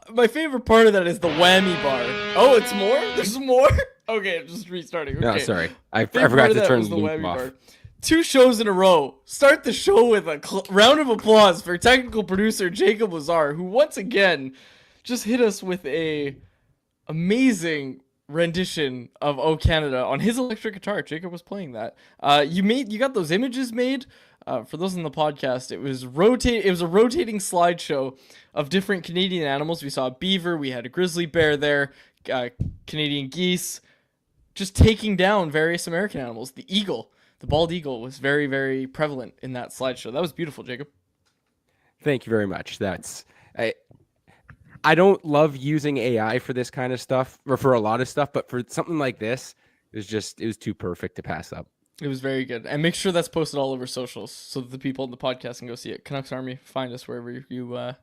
my favorite part of that is the whammy bar. Oh, it's more? There's more? Okay, I'm just restarting. Okay. No, sorry. I Favorite forgot part of to that turn was the the loop whammy off. bar. 2 shows in a row. Start the show with a round of applause for technical producer Jacob Lazar, who once again just hit us with a amazing rendition of "Oh Canada" on his electric guitar. Jacob was playing that. You got those images made. For those in the podcast, it was a rotating slideshow of different Canadian animals. We saw a beaver, we had a grizzly bear there, Canadian geese, just taking down various American animals. The eagle, the bald eagle, was very, very prevalent in that slideshow. That was beautiful, Jacob. Thank you very much. I don't love using AI for this kind of stuff, or for a lot of stuff, but for something like this, it was too perfect to pass up. It was very good. And make sure that's posted all over socials so that the people in the podcast can go see it. Canucks Army, find us wherever you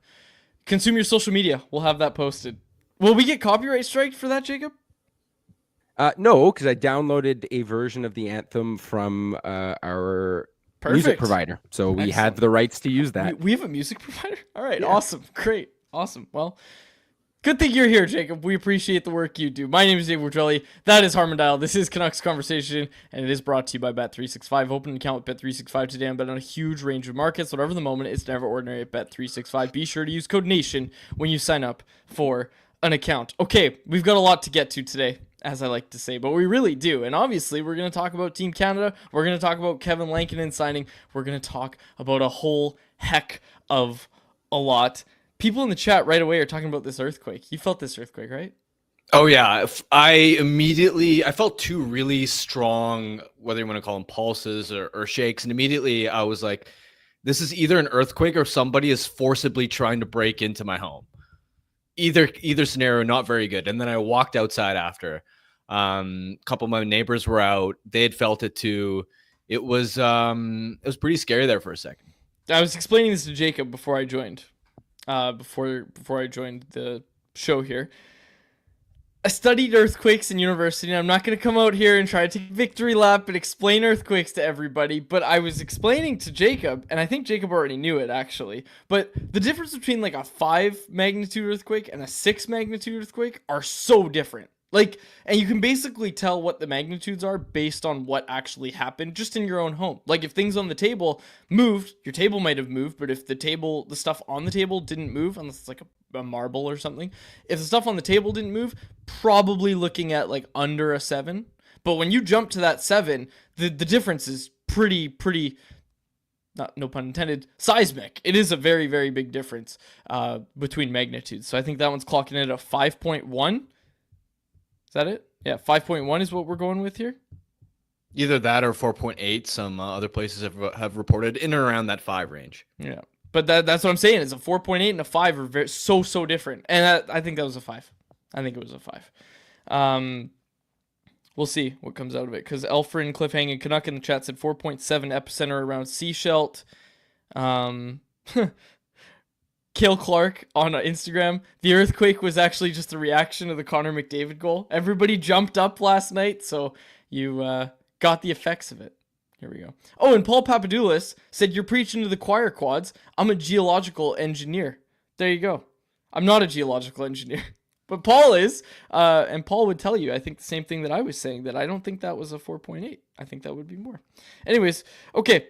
consume your social media. We'll have that posted. Will we get copyright striked for that, Jacob? No, because I downloaded a version of the anthem from our music provider. So we had the rights to use that. We have a music provider? All right, yeah. Awesome. Great. Awesome. Well, good thing you're here, Jacob. We appreciate the work you do. My name is Dave Wardrelli. That is Harmon Dial. This is Canucks Conversation, and it is brought to you by Bet365. Open an account with Bet365 today and bet on a huge range of markets. Whatever the moment, it's never ordinary at Bet365. Be sure to use code NATION when you sign up for an account. Okay, we've got a lot to get to today, as I like to say, but we really do. And obviously, we're going to talk about Team Canada. We're going to talk about Kevin Lankinen signing. We're going to talk about a whole heck of a lot. People in the chat right away are talking about this earthquake. You felt this earthquake, right? Oh, yeah. I felt 2 really strong, whether you want to call them pulses or shakes. And immediately I was like, this is either an earthquake or somebody is forcibly trying to break into my home. Either scenario, not very good. And then I walked outside after. A couple of my neighbors were out. They had felt it too. It was pretty scary there for a second. I was explaining this to Jacob before I joined. Before I joined the show here. I studied earthquakes in university, and I'm not going to come out here and try to take a victory lap and explain earthquakes to everybody, but I was explaining to Jacob, and I think Jacob already knew it, actually, but the difference between like a 5 magnitude earthquake and a 6 magnitude earthquake are so different. Like, and you can basically tell what the magnitudes are based on what actually happened just in your own home. Like, if things on the table moved, your table might have moved, but if the stuff on the table didn't move, unless it's like a marble or something, if the stuff on the table didn't move, probably looking at like under a 7. But when you jump to that 7, the difference is pretty, not, no pun intended, seismic. It is a very, very big difference between magnitudes. So I think that one's clocking in at a 5.1. Is that it? Yeah, 5.1 is what we're going with here. Either that or 4.8. Some other places have reported in and around that 5 range. Yeah, but that's what I'm saying. Is a 4.8 and a 5 are so different. And I think that was a 5. I think it was a 5. We'll see what comes out of it. Because Elfrin, Cliffhanging, Canuck in the chat said 4.7 epicenter around Seashelt. Kale Clark on Instagram. The earthquake was actually just a reaction to the Connor McDavid goal. Everybody jumped up last night, so you got the effects of it. Here we go. Oh, and Paul Papadoulis said, "You're preaching to the choir, Quads. I'm a geological engineer." There you go. I'm not a geological engineer, but Paul is. And Paul would tell you, I think, the same thing that I was saying, that I don't think that was a 4.8. I think that would be more. Anyways, okay.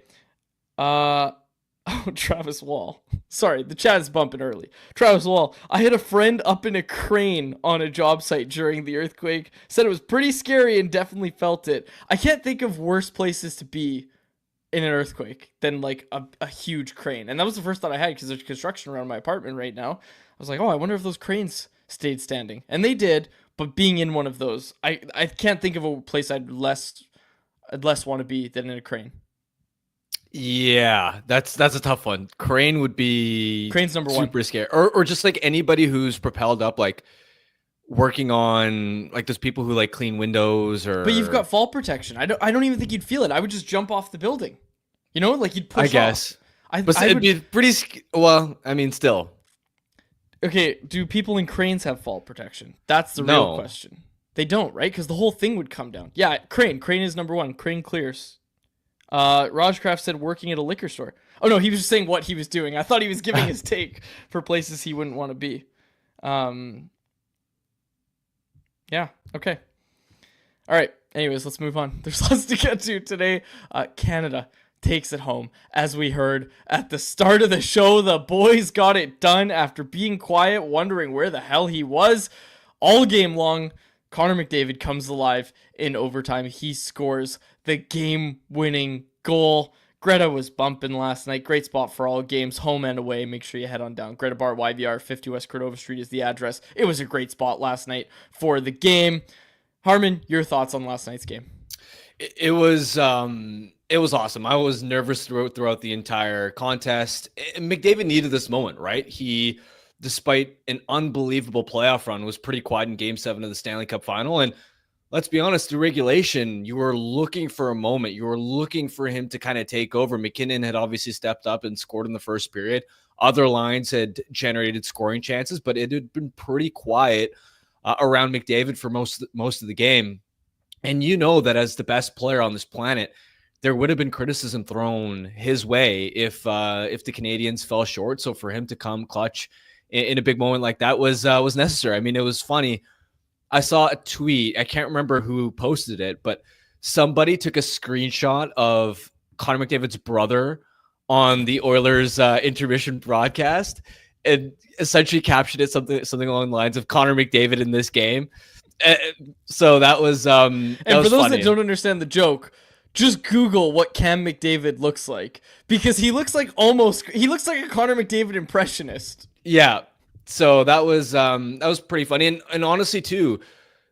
Oh, Travis Wall. Sorry, the chat is bumping early. Travis Wall. I had a friend up in a crane on a job site during the earthquake. Said it was pretty scary and definitely felt it. I can't think of worse places to be in an earthquake than like a huge crane. And that was the first thought I had because there's construction around my apartment right now. I was like, oh, I wonder if those cranes stayed standing. And they did, but being in one of those, I can't think of a place I'd less want to be than in a crane. Yeah, that's a tough one. Crane's number 1. Super scary. Or just like anybody who's propelled up, like working on, like those people who like clean windows or. But you've got fall protection. I don't even think you'd feel it. I would just jump off the building. You know, like you'd push off. I guess. But it'd be pretty. Well, I mean, still. Okay, do people in cranes have fall protection? That's the real question. They don't, right? Because the whole thing would come down. Yeah, crane. Crane is number 1. Crane clears. Rajcraft said working at a liquor store. Oh no, he was just saying what he was doing. I thought he was giving his take for places he wouldn't want to be. Yeah. Okay. All right. Anyways, let's move on. There's lots to get to today. Canada takes it home. As we heard at the start of the show, the boys got it done after being quiet, wondering where the hell he was all game long. Connor McDavid comes alive in overtime. He scores the game-winning goal. Greta was bumping last night. Great spot for all games, home and away. Make sure you head on down. Greta Bar YVR, 50 West Cordova Street is the address. It was a great spot last night for the game. Harmon, your thoughts on last night's game? It was awesome. I was nervous throughout the entire contest. McDavid needed this moment, right? He, despite an unbelievable playoff run, was pretty quiet in Game 7 of the Stanley Cup Final. And let's be honest, through regulation, you were looking for a moment. You were looking for him to kind of take over. McKinnon had obviously stepped up and scored in the first period. Other lines had generated scoring chances, but it had been pretty quiet around McDavid for most of the game. And you know that as the best player on this planet, there would have been criticism thrown his way if the Canadians fell short. So for him to come clutch in a big moment like that was necessary. I mean, it was funny. I saw a tweet. I can't remember who posted it, but somebody took a screenshot of Connor McDavid's brother on the Oilers intermission broadcast and essentially captioned it something along the lines of Connor McDavid in this game. So that was and for those funny. that don't understand the joke, just Google what Cam McDavid looks like, because he looks like a Connor McDavid impressionist. Yeah. So that was pretty funny. And honestly too,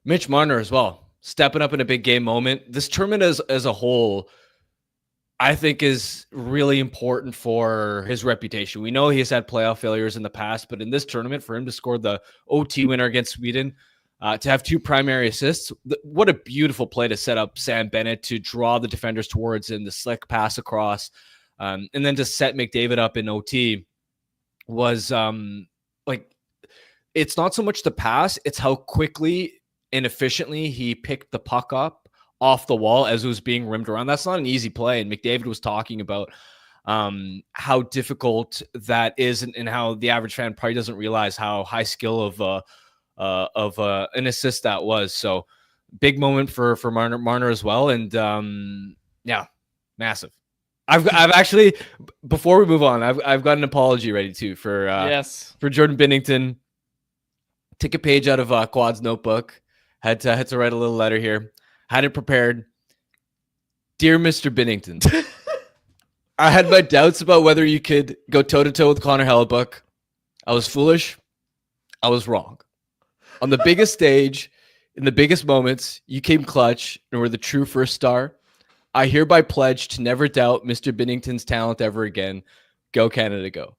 Mitch Marner as well, stepping up in a big game moment. This tournament as a whole, I think, is really important for his reputation. We know he's had playoff failures in the past, but in this tournament, for him to score the OT winner against Sweden, to have 2 primary assists, what a beautiful play to set up Sam Bennett to draw the defenders towards him, the slick pass across, and then to set McDavid up in OT was it's not so much the pass, it's how quickly and efficiently he picked the puck up off the wall as it was being rimmed around. That's not an easy play. And McDavid was talking about how difficult that is and how the average fan probably doesn't realize how high skill of an assist that was. So big moment for Marner as well. And yeah, massive. I've actually, before we move on, I've got an apology ready too for Jordan Binnington. Took a page out of Quad's notebook. Had to write a little letter here. Had it prepared. Dear Mr. Binnington, I had my doubts about whether you could go toe-to-toe with Connor Hellebuyck. I was foolish. I was wrong. On the biggest stage, in the biggest moments, you came clutch and were the true first star. I hereby pledge to never doubt Mr. Binnington's talent ever again. Go Canada, go.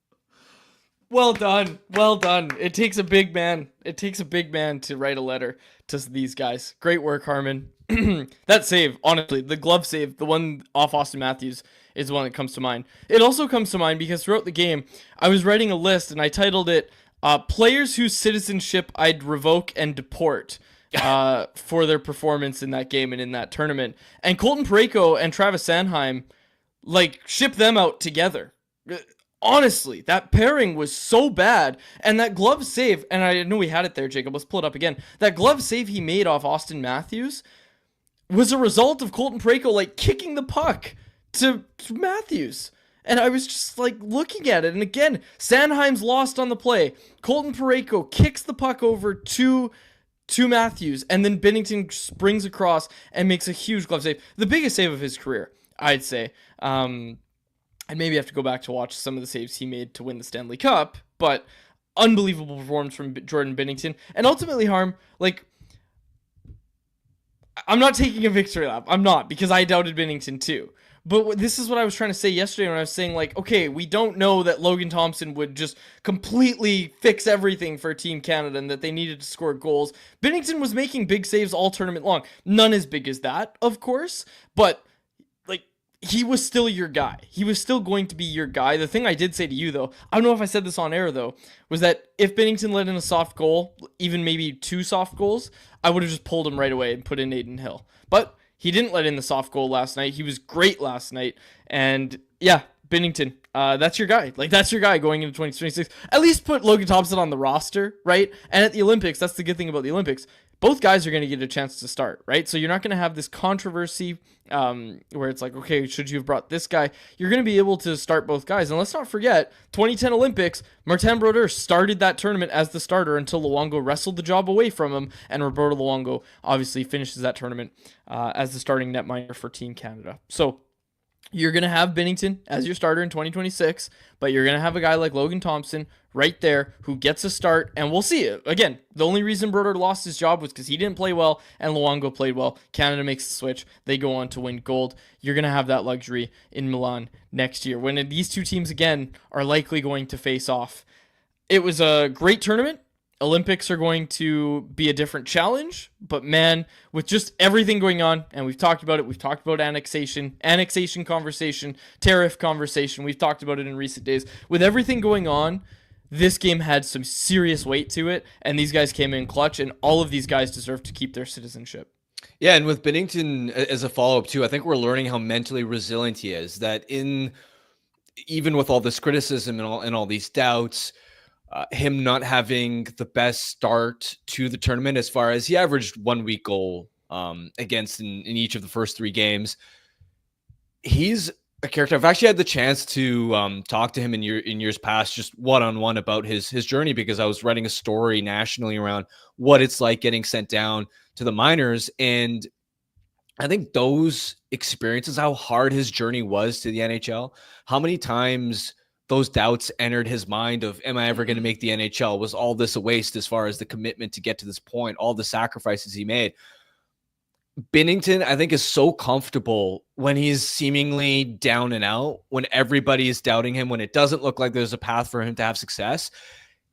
Well done. Well done. It takes a big man. It takes a big man to write a letter to these guys. Great work, Harmon. That save, honestly, the glove save, the one off Austin Matthews, is the one that comes to mind. It also comes to mind because throughout the game, I was writing a list and I titled it Players Whose Citizenship I'd Revoke and Deport for their performance in that game and in that tournament. And Colton Parayko and Travis Sanheim, ship them out together. Honestly, that pairing was so bad. And that glove save, and I know we had it there, Jacob. Let's pull it up again. That glove save he made off Austin Matthews was a result of Colton Parayko, kicking the puck to Matthews. And I was just, looking at it. And again, Sanheim's lost on the play. Colton Parayko kicks the puck over to Matthews. And then Binnington springs across and makes a huge glove save. The biggest save of his career, I'd say. I'd maybe have to go back to watch some of the saves he made to win the Stanley Cup, but unbelievable performance from Jordan Binnington. And ultimately, Harm, I'm not taking a victory lap. I'm not, because I doubted Binnington too. But this is what I was trying to say yesterday when I was saying, okay, we don't know that Logan Thompson would just completely fix everything for Team Canada and that they needed to score goals. Binnington was making big saves all tournament long. None as big as that, of course, but he was still your guy. He was still going to be your guy. The thing I did say to you, though, I don't know if I said this on air, though, was that if Binnington let in a soft goal, even maybe 2 soft goals, I would have just pulled him right away and put in Aiden Hill. But he didn't let in the soft goal last night. He was great last night. And yeah, Binnington, that's your guy. Like, that's your guy going into 2026. At least put Logan Thompson on the roster, right? And at the Olympics, that's the good thing about the Olympics. Both guys are going to get a chance to start, right? So you're not going to have this controversy where it's like, okay, should you have brought this guy? You're going to be able to start both guys. And let's not forget, 2010 Olympics, Martin Brodeur started that tournament as the starter until Luongo wrestled the job away from him, and Roberto Luongo obviously finishes that tournament as the starting netminder for Team Canada. So you're going to have Binnington as your starter in 2026, but you're going to have a guy like Logan Thompson right there who gets a start, and we'll see it. Again, the only reason Brodeur lost his job was because he didn't play well and Luongo played well. Canada makes the switch. They go on to win gold. You're going to have that luxury in Milan next year when these two teams, again, are likely going to face off. It was a great tournament. Olympics are going to be a different challenge, but man, with just everything going on, and we've talked about it, we've talked about annexation conversation, tariff conversation, we've talked about it in recent days. With everything going on, this game had some serious weight to it, and these guys came in clutch, and all of these guys deserve to keep their citizenship. Yeah, and with Binnington as a follow-up too, I think we're learning how mentally resilient he is, that even with all this criticism and all these doubts, him not having the best start to the tournament, as far as he averaged 1 week goal against in each of the first 3 games. He's a character. I've actually had the chance to talk to him in years past, just one-on-one about his journey, because I was writing a story nationally around what it's like getting sent down to the minors. And I think those experiences, how hard his journey was to the NHL, how many times those doubts entered his mind of, am I ever going to make the NHL? Was all this a waste as far as the commitment to get to this point, all the sacrifices he made? Binnington, I think, is so comfortable when he's seemingly down and out, when everybody is doubting him, when it doesn't look like there's a path for him to have success.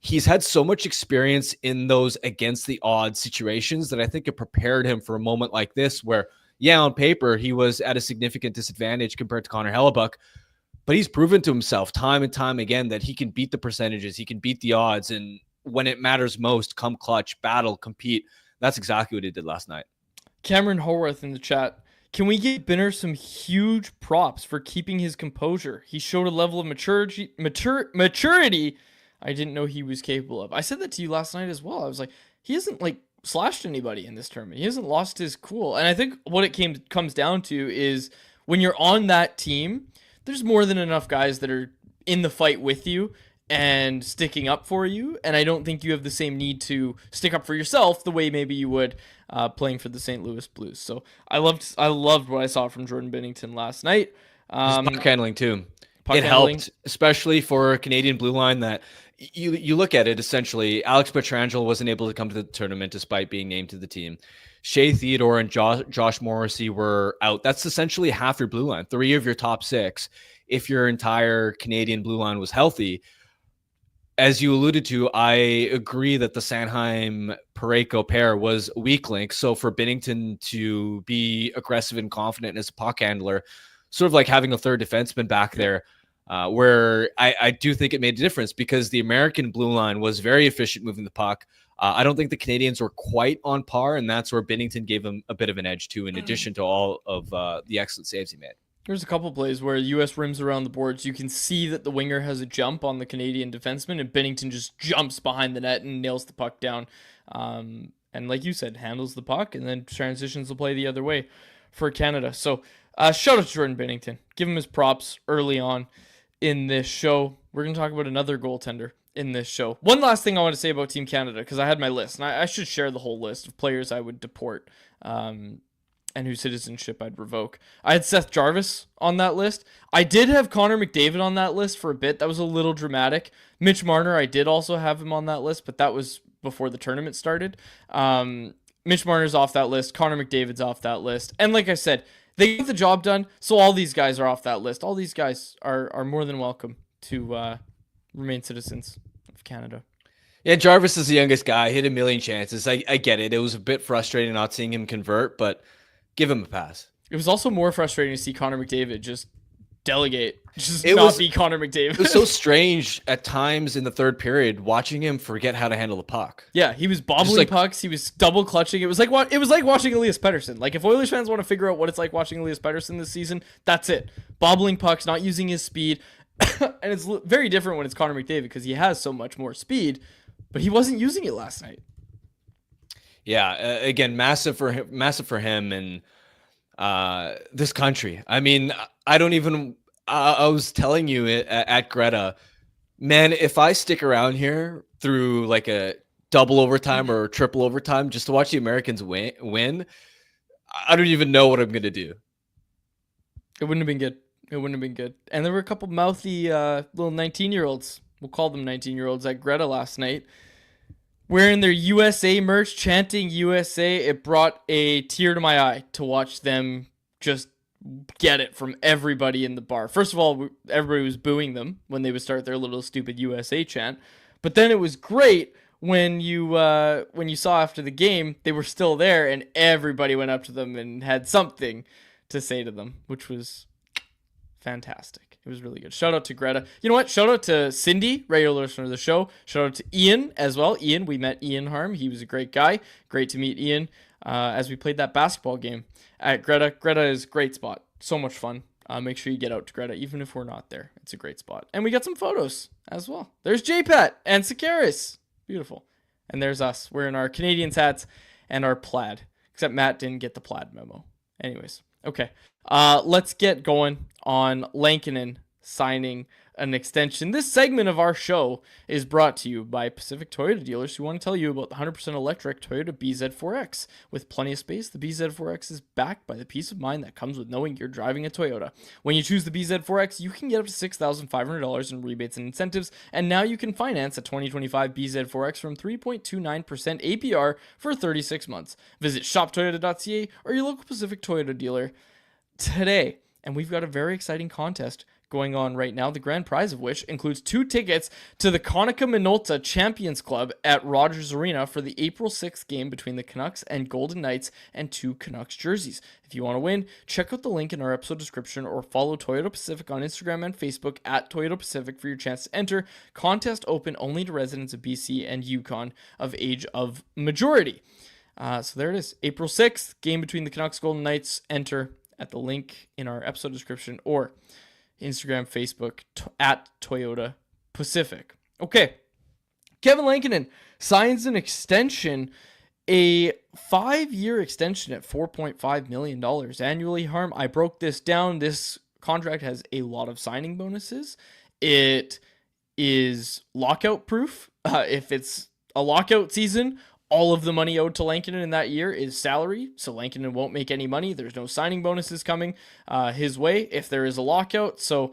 He's had so much experience in those against the odds situations that I think it prepared him for a moment like this, where, yeah, on paper, he was at a significant disadvantage compared to Connor Hellebuck. But he's proven to himself time and time again that he can beat the percentages, he can beat the odds, and when it matters most, come clutch, battle, compete. That's exactly what he did last night. Cameron Horwath in the chat. Can we give Binner some huge props for keeping his composure? He showed a level of maturity I didn't know he was capable of. I said that to you last night as well. I was like, he hasn't slashed anybody in this tournament. He hasn't lost his cool. And I think what it comes down to is when you're on that team, there's more than enough guys that are in the fight with you and sticking up for you. And I don't think you have the same need to stick up for yourself the way maybe you would playing for the St. Louis Blues. So I loved what I saw from Jordan Binnington last night. His puck handling too. Helped, especially for a Canadian blue line that you look at it, essentially, Alex Pietrangelo wasn't able to come to the tournament despite being named to the team. Shea Theodore and Josh Morrissey were out. That's essentially half your blue line, 3 of your top 6. If your entire Canadian blue line was healthy, as you alluded to, I agree that the Sanheim-Parayko pair was a weak link. So for Binnington to be aggressive and confident as a puck handler, sort of like having a third defenseman back there, where I do think it made a difference, because the American blue line was very efficient moving the puck. I don't think the Canadians were quite on par, and that's where Binnington gave him a bit of an edge too, in addition to all of the excellent saves he made. There's a couple plays where U.S. rims around the boards. You can see that the winger has a jump on the Canadian defenseman, and Binnington just jumps behind the net and nails the puck down. And like you said, handles the puck and then transitions the play the other way for Canada. So shout out to Jordan Binnington. Give him his props early on in this show. We're going to talk about another goaltender in this show. One last thing I want to say about Team Canada, because I had my list, and I should share the whole list of players I would deport and whose citizenship I'd revoke. I had Seth Jarvis on that list. I did have Connor McDavid on that list for a bit. That was a little dramatic. Mitch Marner, I did also have him on that list, but that was before the tournament started. Mitch Marner's off that list. Connor McDavid's off that list. And like I said, they get the job done, so all these guys are off that list. All these guys are more than welcome to remain citizens of Canada. Yeah, Jarvis is the youngest guy. Hit a million chances. I get it. It was a bit frustrating not seeing him convert, but give him a pass. It was also more frustrating to see Connor McDavid just delegate. Just It not was- be Connor McDavid. It was so strange at times in the third period watching him forget how to handle the puck. Yeah, he was bobbling like- pucks. He was double clutching. It was like watching Elias Pettersson. Like if Oilers fans want to figure out what it's like watching Elias Pettersson this season, that's it. Bobbling pucks, not using his speed, and it's very different when it's Connor McDavid because he has so much more speed, but he wasn't using it last night. Yeah, again, massive for him and this country. I mean, I don't even. I was telling you at Greta, man, if I stick around here through like a double overtime or triple overtime just to watch the Americans win, I don't even know what I'm gonna do. It wouldn't have been good. It wouldn't have been good. And there were a couple mouthy little 19-year-olds. We'll call them 19-year-olds at Greta last night, wearing their USA merch, chanting USA. It brought a tear to my eye to watch them just get it from everybody in the bar. First of all, everybody was booing them when they would start their little stupid USA chant. But then it was great when you saw after the game they were still there and everybody went up to them and had something to say to them, which was fantastic. It was really good. Shout out to Greta. You know what? Shout out to Cindy, regular listener of the show. Shout out to Ian as well. Ian, we met Ian Harm. He was a great guy. Great to meet Ian as we played that basketball game at Greta. Greta is a great spot. So much fun. Make sure you get out to Greta, even if we're not there. It's a great spot. And we got some photos as well. There's JPAT and Sakaris. Beautiful. And there's us. We're in our Canadians hats and our plaid. Except Matt didn't get the plaid memo. Anyways. Okay. Let's get going on Lankinen signing an extension. This segment of our show is brought to you by Pacific Toyota dealers who want to tell you about the 100% electric Toyota BZ4X. With plenty of space, the BZ4X is backed by the peace of mind that comes with knowing you're driving a Toyota. When you choose the BZ4X, you can get up to $6,500 in rebates and incentives, and now you can finance a 2025 BZ4X from 3.29% APR for 36 months. Visit shoptoyota.ca or your local Pacific Toyota dealer today. And we've got a very exciting contest going on right now, the grand prize of which includes 2 tickets to the Konica Minolta Champions Club at Rogers Arena for the April 6th game between the Canucks and Golden Knights, and 2 Canucks jerseys. If you want to win, check out the link in our episode description or follow Toyota Pacific on Instagram and Facebook at Toyota Pacific for your chance to enter. Contest open only to residents of BC and Yukon of age of majority. So there it is. April 6th, game between the Canucks Golden Knights. Enter at the link in our episode description or Instagram, Facebook, at Toyota Pacific. Okay. Kevin Lankinen signs an extension, a 5-year extension at $4.5 million annually. Harm, I broke this down. This contract has a lot of signing bonuses. It is lockout proof. If it's a lockout season, all of the money owed to Lankinen in that year is salary, so Lankinen won't make any money. There's no signing bonuses coming his way if there is a lockout. So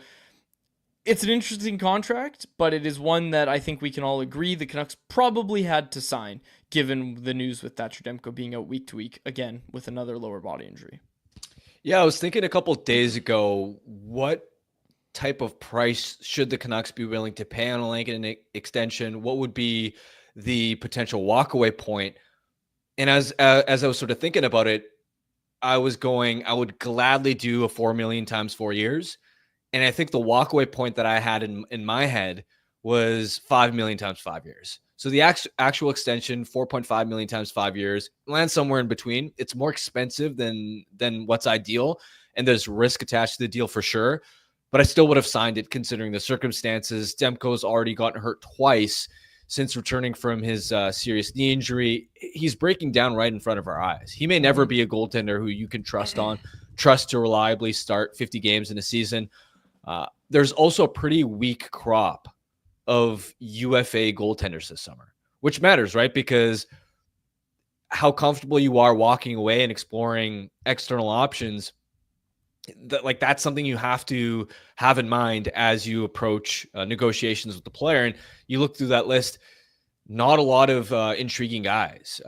it's an interesting contract, but it is one that I think we can all agree the Canucks probably had to sign, given the news with Thatcher Demko being out week to week, again, with another lower body injury. Yeah, I was thinking a couple of days ago, what type of price should the Canucks be willing to pay on a Lankinen extension? What would be the potential walkaway point? And as I was sort of thinking about it, I would gladly do a $4 million times 4 years. And I think the walkaway point that I had in my head was $5 million times 5 years. So the actual extension, $4.5 million times 5 years, lands somewhere in between. It's more expensive than what's ideal, and there's risk attached to the deal for sure. But I still would have signed it considering the circumstances. Demko's already gotten hurt twice since returning from his serious knee injury. He's breaking down right in front of our eyes. He may never be a goaltender who you can trust to reliably start 50 games in a season. There's also a pretty weak crop of UFA goaltenders this summer, which matters, right? Because how comfortable you are walking away and exploring external options, that's something you have to have in mind as you approach negotiations with the player. And you look through that list, not a lot of intriguing guys.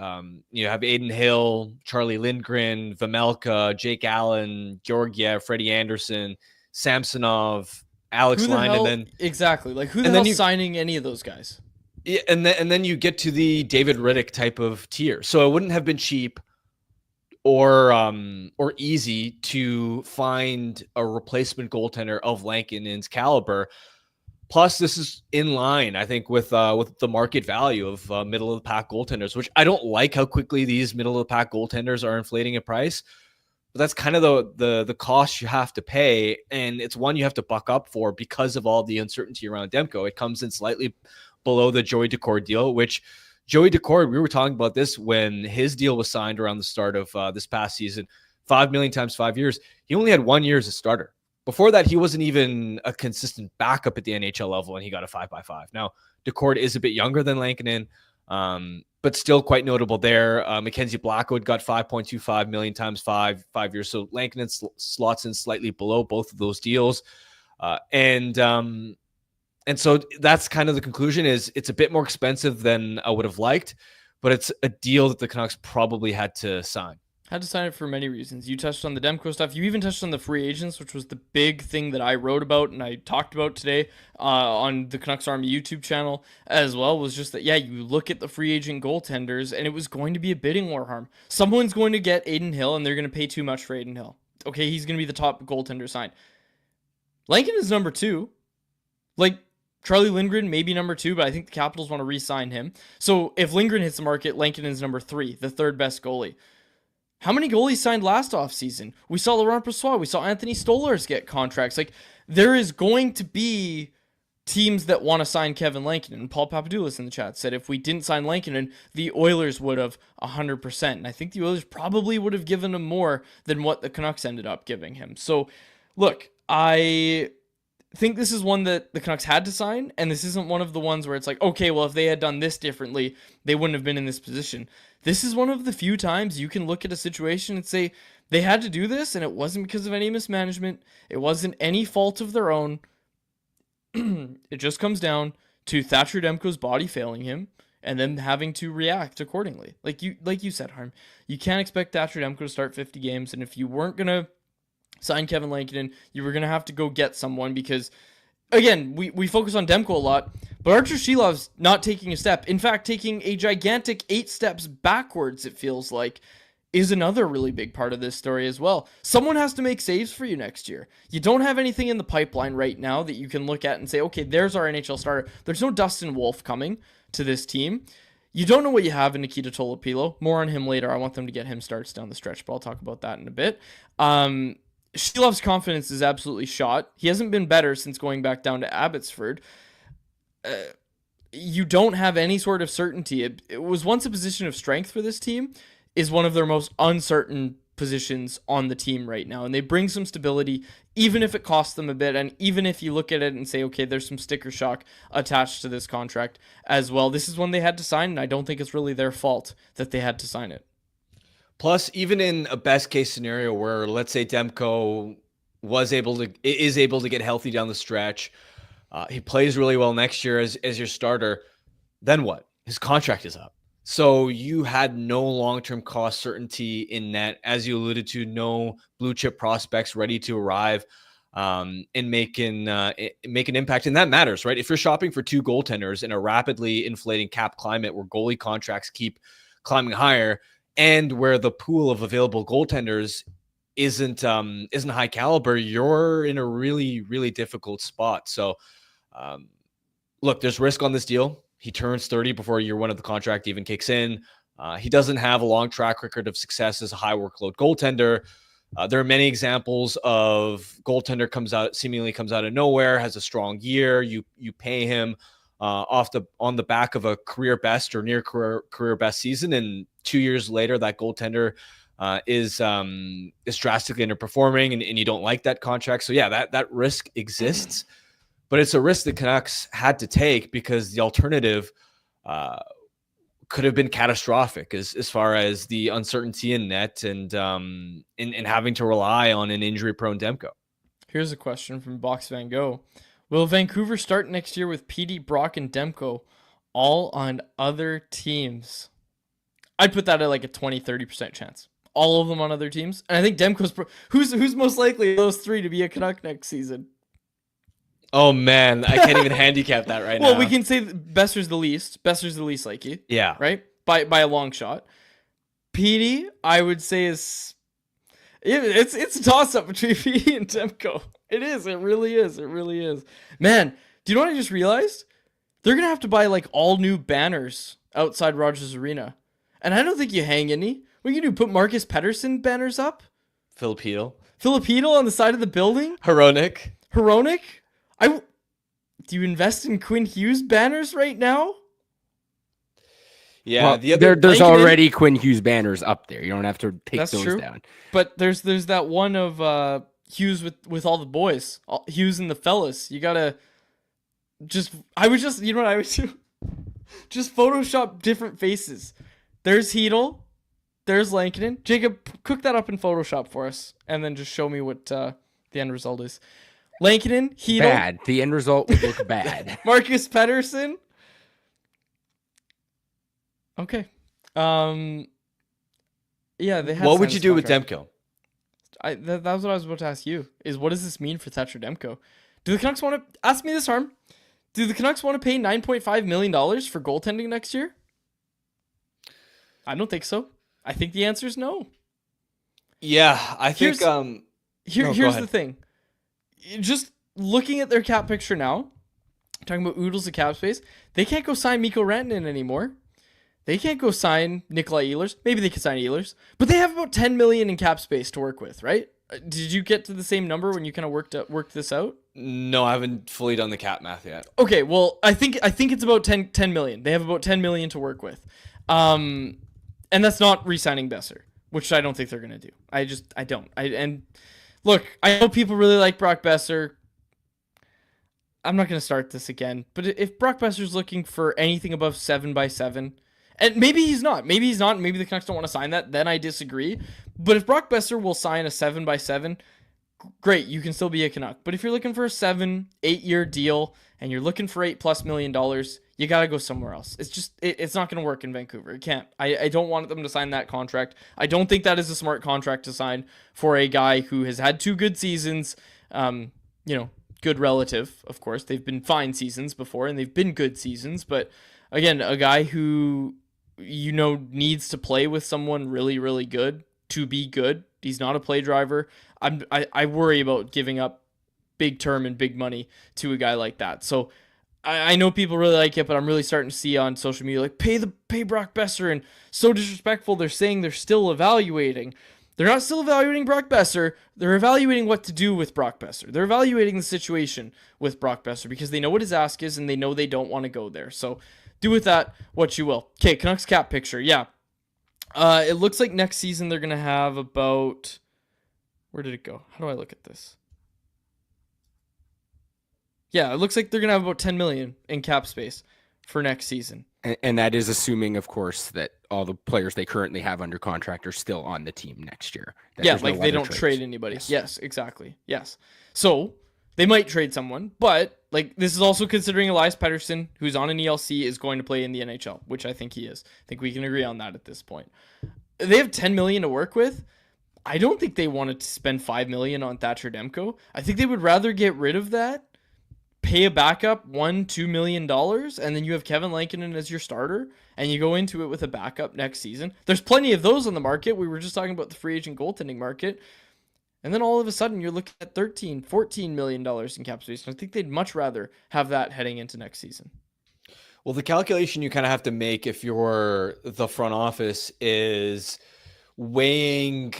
You have Aiden Hill, Charlie Lindgren, Vemelka, Jake Allen, Georgiev, Freddie Anderson, Samsonov, Alex Lineman. Exactly. Like, who the hell's signing any of those guys? Yeah, and then you get to the David Riddick type of tier. So it wouldn't have been cheap or easy to find a replacement goaltender of Lankinen's caliber. Plus, this is in line, I think, with the market value of middle of the pack goaltenders, which I don't like how quickly these middle of the pack goaltenders are inflating in price. But that's kind of the cost you have to pay, and it's one you have to buck up for because of all the uncertainty around Demko. It comes in slightly below the Joey Daccord deal, which Joey Daccord, we were talking about this when his deal was signed around the start of this past season. $5 million times 5 years. He only had 1 year as a starter. Before that, he wasn't even a consistent backup at the NHL level, and he got a 5x5. Now, Daccord is a bit younger than Lankinen, but still quite notable there. Mackenzie Blackwood got 5.25 million times 5 years. So Lankinen slots in slightly below both of those deals. And so that's kind of the conclusion is it's a bit more expensive than I would have liked, but it's a deal that the Canucks probably had to sign. Had to sign it for many reasons. You touched on the Demko stuff. You even touched on the free agents, which was the big thing that I wrote about and I talked about today on the Canucks Army YouTube channel as well, was just that, yeah, you look at the free agent goaltenders and it was going to be a bidding war harm. Someone's going to get Adin Hill and they're going to pay too much for Adin Hill. Okay, he's going to be the top goaltender signed. Lankinen is number 2. Like, Charlie Lindgren may be number 2, but I think the Capitals want to re-sign him. So if Lindgren hits the market, Lankinen is number 3, the third best goalie. How many goalies signed last offseason? We saw Laurent Brossoit. We saw Anthony Stolarz get contracts. Like, there is going to be teams that want to sign Kevin Lankinen. Paul Papadoulis in the chat said if we didn't sign Lankinen, the Oilers would have 100%. And I think the Oilers probably would have given him more than what the Canucks ended up giving him. So, look, I think this is one that the Canucks had to sign, and this isn't one of the ones where it's like, okay, well, if they had done this differently, they wouldn't have been in this position. This is one of the few times you can look at a situation and say, they had to do this, and it wasn't because of any mismanagement. It wasn't any fault of their own. It just comes down to Thatcher Demko's body failing him, and then having to react accordingly. Like you said, Harm, you can't expect Thatcher Demko to start 50 games, and if you weren't going to sign Kevin Lankinen, you were going to have to go get someone because, again, we focus on Demko a lot, but Archer Shilov's not taking a step. In fact, taking a gigantic 8 steps backwards, it feels like, is another really big part of this story as well. Someone has to make saves for you next year. You don't have anything in the pipeline right now that you can look at and say, okay, there's our NHL starter. There's no Dustin Wolf coming to this team. You don't know what you have in Nikita Tolopilo. More on him later. I want them to get him starts down the stretch, but I'll talk about that in a bit. Shilov's confidence is absolutely shot. He hasn't been better since going back down to Abbotsford. You don't have any sort of certainty. It was once a position of strength for this team, is one of their most uncertain positions on the team right now. And they bring some stability, even if it costs them a bit. And even if you look at it and say, okay, there's some sticker shock attached to this contract as well. This is one they had to sign, and I don't think it's really their fault that they had to sign it. Plus, even in a best case scenario where, let's say, Demko is able to get healthy down the stretch, he plays really well next year as your starter, then what? His contract is up. So you had no long-term cost certainty in net, as you alluded to, no blue chip prospects ready to arrive and make an impact. And that matters, right? If you're shopping for 2 goaltenders in a rapidly inflating cap climate where goalie contracts keep climbing higher, and where the pool of available goaltenders isn't high caliber, you're in a really, really difficult spot. So, look, there's risk on this deal. He turns 30 before year 1 of the contract even kicks in. He doesn't have a long track record of success as a high workload goaltender. There are many examples of goaltender seemingly comes out of nowhere, has a strong year. You pay him on the back of a career best or near career best season, and 2 years later that goaltender is drastically underperforming, and you don't like that contract. So yeah, that risk exists, but it's a risk the Canucks had to take because the alternative could have been catastrophic as far as the uncertainty in net and in having to rely on an injury-prone Demko. Here's a question from Box Van Gogh. Will Vancouver start next year with PD, Brock, and Demko all on other teams? I'd put that at like a 20-30% chance. All of them on other teams. And I think Demko's... Who's most likely of those 3 to be a Canuck next season? Oh, man. I can't even handicap that right now. Well, we can say Besser's the least. Besser's the least likely. Yeah. Right? By a long shot. Petey, I would say it's a toss up between Petey and Demko. It is. It really is. It really is. Man, do you know what I just realized? They're gonna have to buy like all new banners outside Rogers Arena, and I don't think you hang any. What you do? Put Marcus Pettersson banners up? Filipino on the side of the building? Heronic. Do you invest in Quinn Hughes banners right now? Yeah, well, there's already Quinn Hughes banners up there. You don't have to take those down. But there's that one of Hughes with all the boys, Hughes and the fellas. You gotta you know what I would do? Just Photoshop different faces. There's Hedl, there's Lankinen. Jacob, cook that up in Photoshop for us, and then just show me what the end result is. Lankinen, Hedl. Bad. The end result would look bad. Marcus Pettersson. Okay. Yeah, they had. What would you do with Demko? That was what I was about to ask you. Is what does this mean for Thatcher Demko? Do the Canucks want to ask me this, Harm? Do the Canucks want to pay $9.5 million for goaltending next year? I don't think so. I think the answer is no. Yeah, I think. Here's the thing. Just looking at their cap picture now, talking about oodles of cap space, they can't go sign Mikko Rantanen anymore. They can't go sign Nikolai Ehlers. Maybe they could sign Ehlers, but they have about $10 million in cap space to work with, right? Did you get to the same number when you kind of worked this out? No, I haven't fully done the cap math yet. Okay, well, I think it's about 10 million. They have about 10 million to work with. And that's not re-signing Besser, which I don't think they're going to do. I don't. And look, I know people really like Brock Besser. I'm not going to start this again, but if Brock Besser's looking for anything above 7x7, and maybe he's not, maybe the Canucks don't want to sign that, then I disagree. But if Brock Besser will sign a 7x7, great, you can still be a Canuck. But if you're looking for a 7-8 year deal and you're looking for $8+ million, you got to go somewhere else. It's just, it's not going to work in Vancouver. It can't. I don't want them to sign that contract. I don't think that is a smart contract to sign for a guy who has had 2 good seasons. Good relative, of course. They've been fine seasons before and they've been good seasons. But again, a guy who, needs to play with someone really, really good to be good. He's not a play driver. I worry about giving up big term and big money to a guy like that. So I know people really like it, but I'm really starting to see on social media, like, pay Brock Besser, and so disrespectful. They're saying they're still evaluating. They're not still evaluating Brock Besser. They're evaluating what to do with Brock Besser. They're evaluating the situation with Brock Besser because they know what his ask is and they know they don't want to go there. So do with that what you will. Okay, Canucks cap picture. Yeah. It looks like next season they're going to have about... Where did it go? How do I look at this? Yeah, it looks like they're going to have about $10 million in cap space for next season. And that is assuming, of course, that all the players they currently have under contract are still on the team next year. Yeah, like they don't trade anybody. Yes, exactly. Yes. So they might trade someone, but like this is also considering Elias Pettersson, who's on an ELC, is going to play in the NHL, which I think he is. I think we can agree on that at this point. They have $10 million to work with. I don't think they wanted to spend $5 million on Thatcher Demko. I think they would rather get rid of that, pay a backup $1-2 million, and then you have Kevin Lankinen as your starter, and you go into it with a backup next season. There's plenty of those on the market. We were just talking about the free agent goaltending market. And then all of a sudden, you're looking at $13-14 million in cap space. And I think they'd much rather have that heading into next season. Well, the calculation you kind of have to make if you're the front office is weighing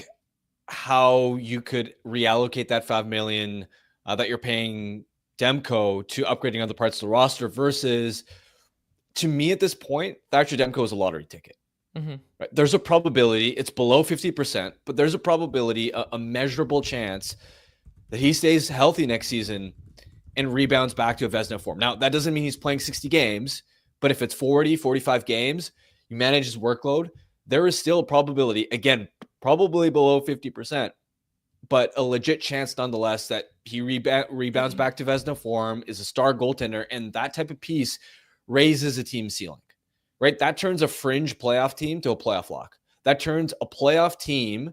how you could reallocate that $5 million that you're paying Demko to upgrading other parts of the roster versus, to me at this point, Thatcher Demko is a lottery ticket. Mm-hmm. Right? There's a probability, it's below 50%, but there's a probability, a measurable chance that he stays healthy next season and rebounds back to a Vezina form. Now, that doesn't mean he's playing 60 games, but if it's 40, 45 games, you manage his workload, there is still a probability, again, probably below 50%, but a legit chance nonetheless that he rebounds back to Vezina form, is a star goaltender, and that type of piece raises a team ceiling. Right? That turns a fringe playoff team to a playoff lock. That turns a playoff team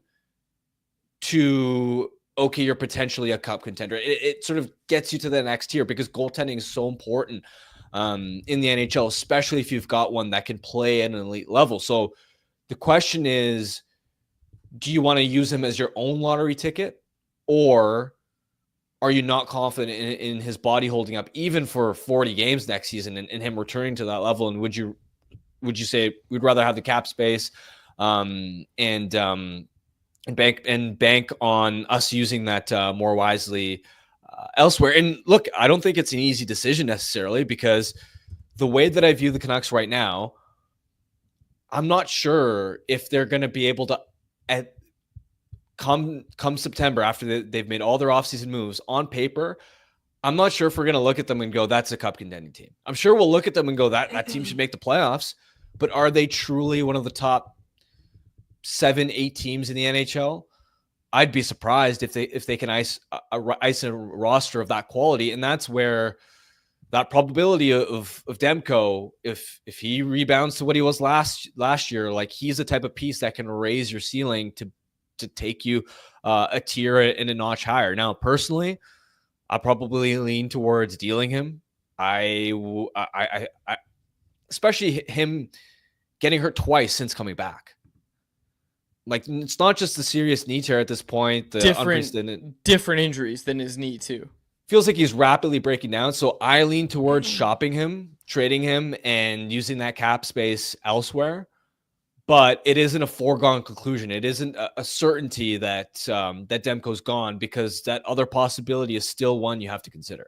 to, okay, you're potentially a cup contender. It sort of gets you to the next tier because goaltending is so important in the NHL, especially if you've got one that can play at an elite level. So The question is, do you want to use him as your own lottery ticket, or are you not confident in his body holding up even for 40 games next season and him returning to that level? And would you say we'd rather have the cap space and bank on us using that more wisely elsewhere? And look, I don't think it's an easy decision necessarily, because the way that I view the Canucks right now, I'm not sure if they're going to be able to, come September, after they've made all their offseason moves, on paper, I'm not sure if we're going to look at them and go, that's a cup contending team. I'm sure we'll look at them and go, that team should make the playoffs. But are they truly one of the top 7-8 teams in the NHL? I'd be surprised if they can ice a roster of that quality. And that's where that probability of Demko, if he rebounds to what he was last year, like, he's the type of piece that can raise your ceiling to take you a tier and a notch higher. Now, personally, I probably lean towards dealing him. I especially him getting hurt twice since coming back. Like, it's not just the serious knee tear at this point. Different injuries than his knee too. Feels like he's rapidly breaking down. So I lean towards shopping him, trading him, and using that cap space elsewhere. But it isn't a foregone conclusion. It isn't a certainty that that Demko's gone, because that other possibility is still one you have to consider.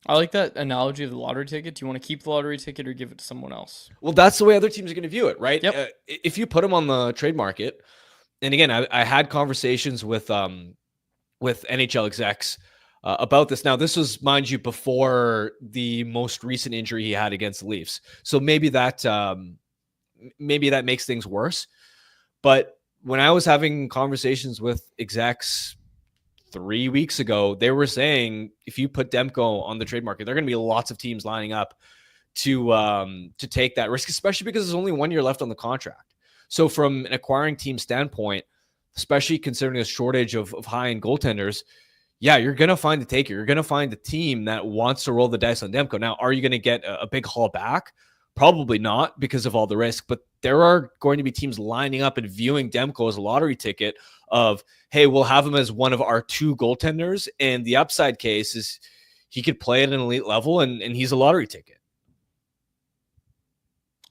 I like that analogy of the lottery ticket. Do you want to keep the lottery ticket or give it to someone else? Well, that's the way other teams are going to view it, right? Yep. If you put him on the trade market, and again, I had conversations with NHL execs about this. Now, this was, mind you, before the most recent injury he had against the Leafs. So maybe that makes things worse. But when I was having conversations with execs 3 weeks ago, they were saying, if you put Demko on the trade market, there are going to be lots of teams lining up to take that risk, especially because there's only 1 year left on the contract. So from an acquiring team standpoint, especially considering a shortage of high-end goaltenders, yeah, you're going to find the taker. You're going to find the team that wants to roll the dice on Demko. Now, are you going to get a big haul back? Probably not, because of all the risk, but there are going to be teams lining up and viewing Demko as a lottery ticket of, hey, we'll have him as one of our 2 goaltenders. And the upside case is he could play at an elite level, and he's a lottery ticket.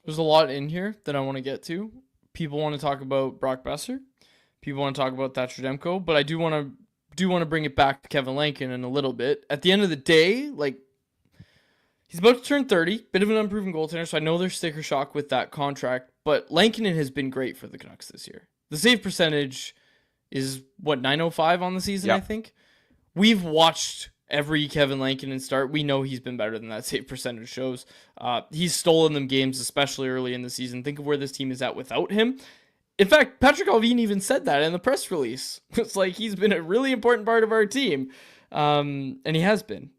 There's a lot in here that I want to get to. People want to talk about Brock Besser. People want to talk about Thatcher Demko, but I do want to bring it back to Kevin Lankinen in a little bit. At the end of the day, like, he's about to turn 30, bit of an unproven goaltender, so I know there's sticker shock with that contract, but Lankinen has been great for the Canucks this year. The save percentage is, .905 on the season, Yep. I think. We've watched every Kevin Lankinen start. We know he's been better than that save percentage shows. He's stolen them games, especially early in the season. Think of where this team is at without him. In fact, Patrick Allvin even said that in the press release. It's like, he's been a really important part of our team, and he has been.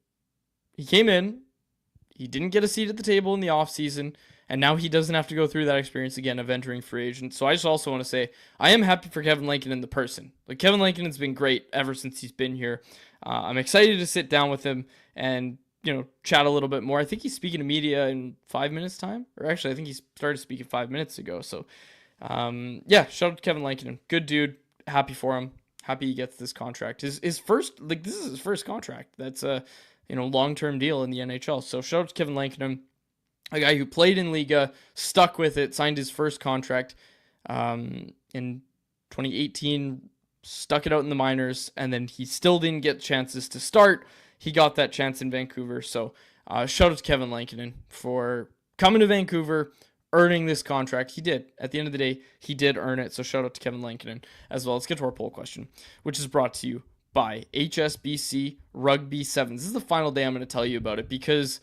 He came in, he didn't get a seat at the table in the offseason, and now he doesn't have to go through that experience again of entering free agent. So I just also want to say, I am happy for Kevin Lankinen, the person. Like, Kevin Lankinen's been great ever since he's been here. I'm excited to sit down with him and, chat a little bit more. I think he's speaking to media in 5 minutes time, or actually I think he started speaking 5 minutes ago. So shout out to Kevin Lankinen. Good dude. Happy for him. Happy he gets this contract. His first, this is his first contract. That's a, long-term deal in the NHL. So shout out to Kevin Lankinen, a guy who played in Liga, stuck with it, signed his first contract in 2018, stuck it out in the minors, and then he still didn't get chances to start. He got that chance in Vancouver. So shout out to Kevin Lankinen for coming to Vancouver, earning this contract. He did. At the end of the day, he did earn it. So shout out to Kevin Lankinen as well. Let's get to our poll question, which is brought to you by HSBC Rugby Sevens. This is the final day I'm going to tell you about it, because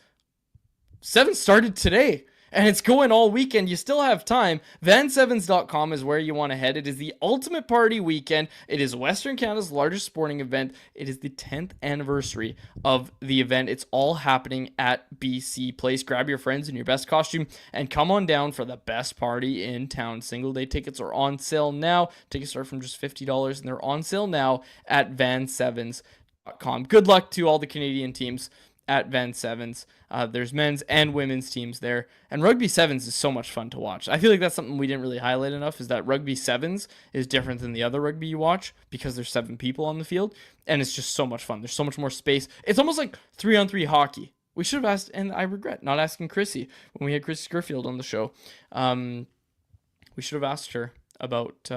Sevens started today and it's going all weekend. You still have time. Vansevens.com is where you want to head. It is the ultimate party weekend. It is Western Canada's largest sporting event. It is the 10th anniversary of the event. It's all happening at BC Place. Grab your friends in your best costume and come on down for the best party in town. Single day tickets are on sale now. Tickets start from just $50 and they're on sale now at vansevens.com. Good luck to all the Canadian teams at Van Sevens. There's men's and women's teams there. And Rugby Sevens is so much fun to watch. I feel like that's something we didn't really highlight enough, is that Rugby Sevens is different than the other rugby you watch because there's 7 people on the field. And it's just so much fun. There's so much more space. It's almost like 3-on-3 hockey. We should have asked, and I regret not asking Chrissy when we had Chrissy Scurfield on the show. We should have asked her about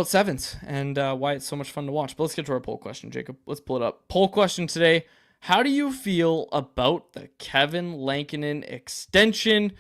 sevens and why it's so much fun to watch. But let's get to our poll question, Jacob. Let's pull it up. Poll question today: how do you feel about the Kevin Lankinen extension?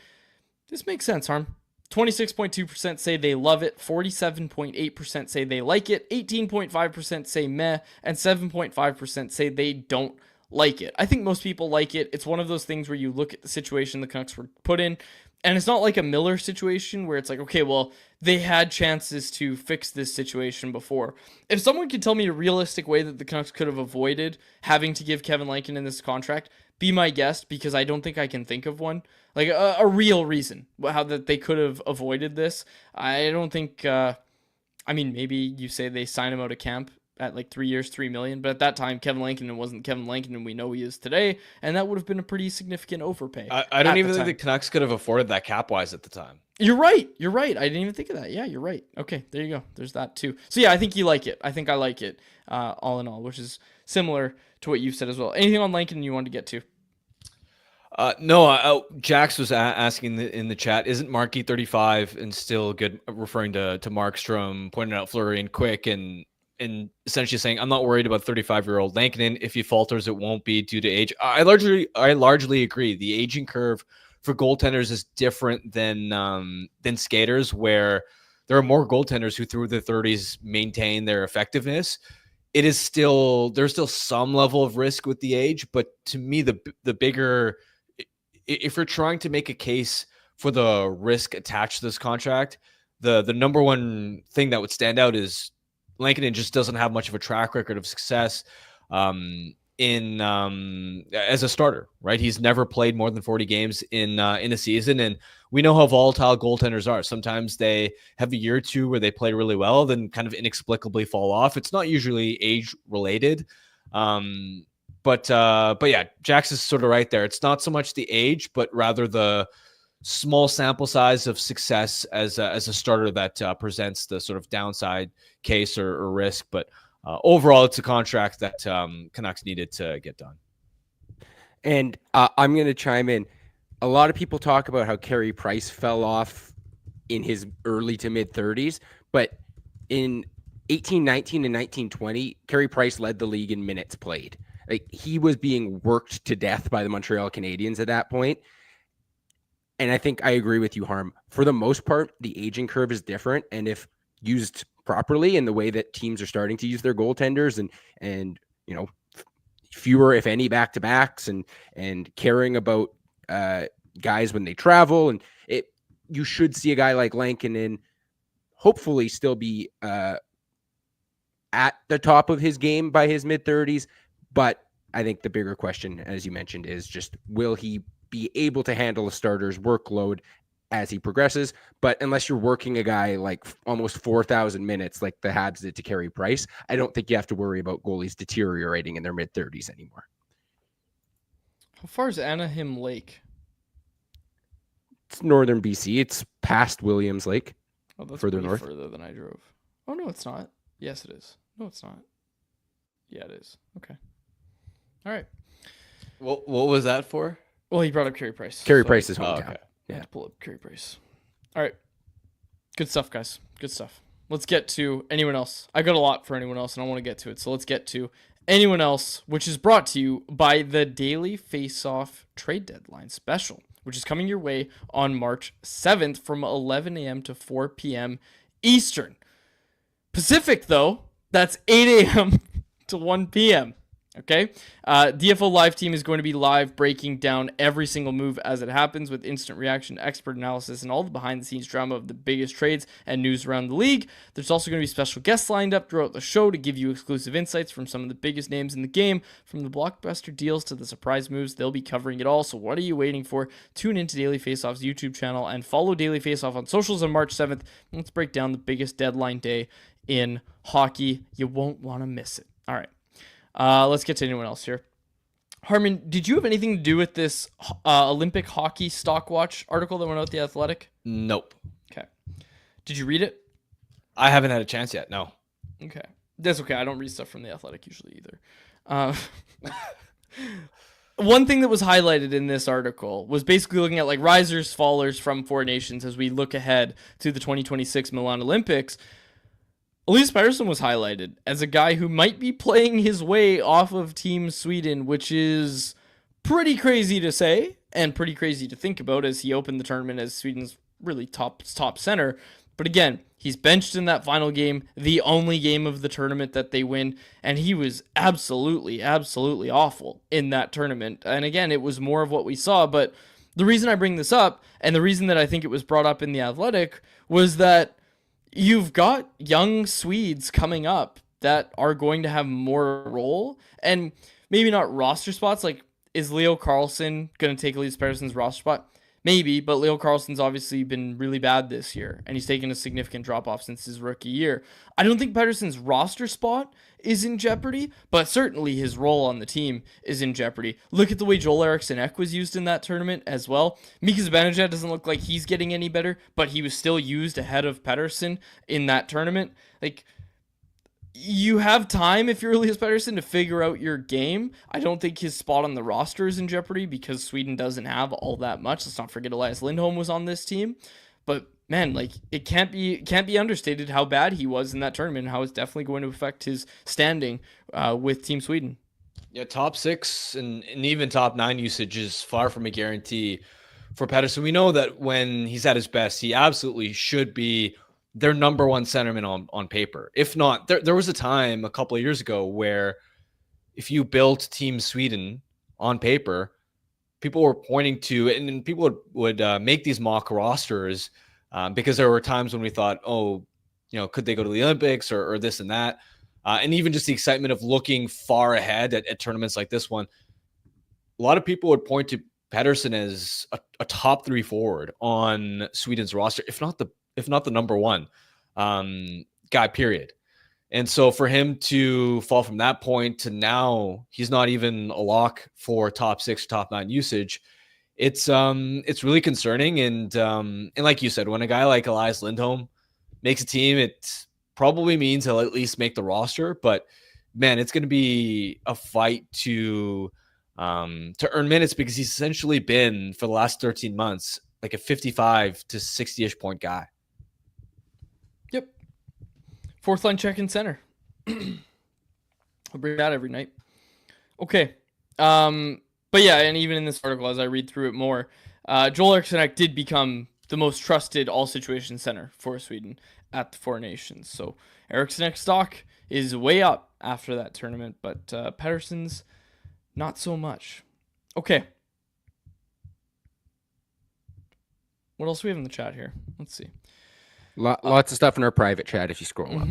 This makes sense, Harm. 26.2% say they love it, 47.8% say they like it, 18.5% say meh, and 7.5% say they don't like it. I think most people like it. It's one of those things where you look at the situation the Canucks were put in, and it's not like a Miller situation where it's like, okay, well, they had chances to fix this situation before. If someone could tell me a realistic way that the Canucks could have avoided having to give Kevin Lankinen this contract, be my guest, because I don't think I can think of one. Like a real reason how that they could have avoided this. I don't think, maybe you say they sign him out of camp at like 3 years, $3 million, but at that time, Kevin Lankinen wasn't Kevin Lankinen we know he is today, and that would have been a pretty significant overpay. I don't even think the Canucks could have afforded that cap-wise at the time. You're right. I didn't even think of that. Yeah, you're right. Okay, there you go. There's that too. So yeah, I think you like it. I think I like it, all in all, which is similar to what you've said as well. Anything on Lankinen you wanted to get to? No, Jax was asking in the chat, isn't Markey 35 and still good, referring to Markstrom, pointing out Fleury and Quick, and essentially saying, I'm not worried about 35-year-old Lankinen. If he falters, it won't be due to age. I largely agree. The aging curve for goaltenders is different than skaters, where there are more goaltenders who through their 30s maintain their effectiveness. There's still some level of risk with the age, but to me, the bigger, if you're trying to make a case for the risk attached to this contract, the number one thing that would stand out is Lankinen just doesn't have much of a track record of success as a starter, right? He's never played more than 40 games in a season, and we know how volatile goaltenders are. Sometimes they have a year or two where they play really well, then kind of inexplicably fall off. It's not usually age related. But yeah, Jax is sort of right there. It's not so much the age, but rather the small sample size of success as a starter that presents the sort of downside case or risk. But overall, it's a contract that Canucks needed to get done. And I'm going to chime in. A lot of people talk about how Carey Price fell off in his early to mid 30s, but in 18-19 and 19-20, Carey Price led the league in minutes played. Like, he was being worked to death by the Montreal Canadiens at that point. And I think I agree with you, Harm. For the most part, the aging curve is different. And if used properly in the way that teams are starting to use their goaltenders and fewer, if any, back-to-backs and caring about guys when they travel, and you should see a guy like Lankinen hopefully still be at the top of his game by his mid-30s. But I think the bigger question, as you mentioned, is just, will he be able to handle a starter's workload as he progresses? But unless you're working a guy like almost 4,000 minutes like the Habs did to Carey Price, I don't think you have to worry about goalies deteriorating in their mid-30s anymore. How far is Anaheim Lake? It's northern BC. It's past Williams Lake. Oh, that's further north. Further than I drove. Oh, no, it's not. Yes, it is. No, it's not. Yeah, it is. Okay. All right. What was that for? Well, he brought up Carey Price. Carey Price is hometown. Okay. Yeah, pull up Carey Price. All right. Good stuff, guys. Good stuff. Let's get to anyone else. I got a lot for anyone else, and I want to get to it. So let's get to anyone else, which is brought to you by the Daily Face-Off Trade Deadline Special, which is coming your way on March 7th from 11 a.m. to 4 p.m. Eastern. Pacific, though, that's 8 a.m. to 1 p.m. Okay, DFO Live team is going to be live breaking down every single move as it happens with instant reaction, expert analysis, and all the behind-the-scenes drama of the biggest trades and news around the league. There's also going to be special guests lined up throughout the show to give you exclusive insights from some of the biggest names in the game, from the blockbuster deals to the surprise moves. They'll be covering it all, so what are you waiting for? Tune into Daily Faceoff's YouTube channel and follow Daily Faceoff on socials on March 7th. Let's break down the biggest deadline day in hockey. You won't want to miss it. All right. Let's get to anyone else here. Harmon, did you have anything to do with this Olympic hockey stock watch article that went out The Athletic? Nope. Okay. Did you read it? I haven't had a chance yet. No. Okay. That's okay. I don't read stuff from The Athletic usually either. One thing that was highlighted in this article was basically looking at like risers, fallers from four nations as we look ahead to the 2026 Milan Olympics. Elias Pettersson was highlighted as a guy who might be playing his way off of Team Sweden, which is pretty crazy to say and pretty crazy to think about as he opened the tournament as Sweden's really top center. But again, he's benched in that final game, the only game of the tournament that they win, and he was absolutely awful in that tournament. And again, it was more of what we saw, but the reason I bring this up, and the reason that I think it was brought up in The Athletic, was that you've got young Swedes coming up that are going to have more role, and maybe not roster spots. Like, is Leo Carlsson going to take Elias Pettersson's roster spot? Maybe, but Leo Carlsson's obviously been really bad this year, and he's taken a significant drop-off since his rookie year. I don't think Pettersson's roster spot is in jeopardy, but certainly his role on the team is in jeopardy. Look at the way Joel Eriksson Ek was used in that tournament as well. Mika Zibanejad doesn't look like he's getting any better, but he was still used ahead of Pettersson in that tournament. Like, you have time if you're Elias Pettersson to figure out your game. I don't think his spot on the roster is in jeopardy because Sweden doesn't have all that much. Let's not forget Elias Lindholm was on this team. But man, like, it can't be understated how bad he was in that tournament and how it's definitely going to affect his standing with Team Sweden. Yeah, top 6 and even top 9 usage is far from a guarantee for Pettersson. We know that when he's at his best, he absolutely should be their number one centerman on paper. If not, there was a time a couple of years ago where if you built Team Sweden on paper, people were pointing to it, and people would make these mock rosters because there were times when we thought, oh, could they go to the Olympics or this and that? And even just the excitement of looking far ahead at tournaments like this one. A lot of people would point to Pettersson as a top 3 forward on Sweden's roster, if not the number one guy, period. And so for him to fall from that point to now, he's not even a lock for top 6, top 9 usage. It's really concerning. And like you said, when a guy like Elias Lindholm makes a team, it probably means he'll at least make the roster. But man, it's going to be a fight to earn minutes because he's essentially been for the last 13 months like a 55 to 60-ish point guy. Yep. Fourth line check in center. I'll bring that every night. Okay. But yeah, and even in this article, as I read through it more, Joel Eriksson Ek did become the most trusted all-situation center for Sweden at the Four Nations. So Eriksson Ek stock is way up after that tournament, but Pettersson's not so much. Okay. What else do we have in the chat here? Let's see. Lots of stuff in our private chat if you scroll up.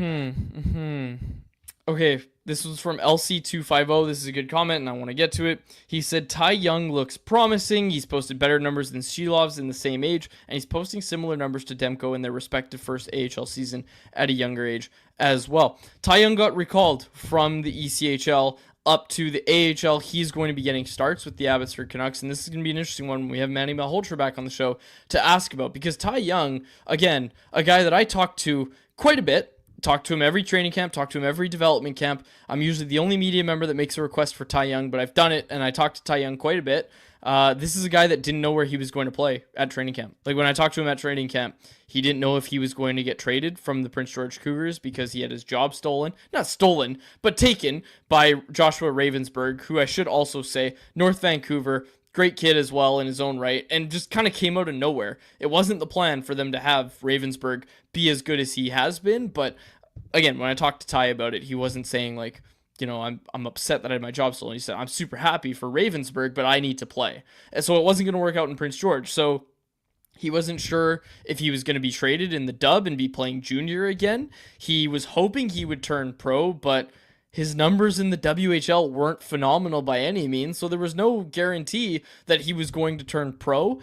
Okay, this was from LC250. This is a good comment, and I want to get to it. He said, Ty Young looks promising. He's posted better numbers than Shilov's in the same age, and he's posting similar numbers to Demko in their respective first AHL season at a younger age as well. Ty Young got recalled from the ECHL up to the AHL. He's going to be getting starts with the Abbotsford Canucks, and this is going to be an interesting one when we have Manny Malhotra back on the show to ask about, because Ty Young, again, a guy that I talked to quite a bit, talk to him every training camp, talk to him every development camp. I'm usually the only media member that makes a request for Ty Young, but I've done it, and I talked to Ty Young quite a bit. This is a guy that didn't know where he was going to play at training camp. Like, when I talked to him at training camp, he didn't know if he was going to get traded from the Prince George Cougars because he had his job stolen. Not stolen, but taken by Joshua Ravensburg, who I should also say, North Vancouver, great kid as well in his own right, and just kind of came out of nowhere. It wasn't the plan for them to have Ravensburg be as good as he has been, but again, when I talked to Ty about it, he wasn't saying like, I'm upset that I had my job stolen. He said, I'm super happy for Ravensburg, but I need to play. And so it wasn't going to work out in Prince George. So he wasn't sure if he was going to be traded in the dub and be playing junior again. He was hoping he would turn pro, but his numbers in the WHL weren't phenomenal by any means. So there was no guarantee that he was going to turn pro.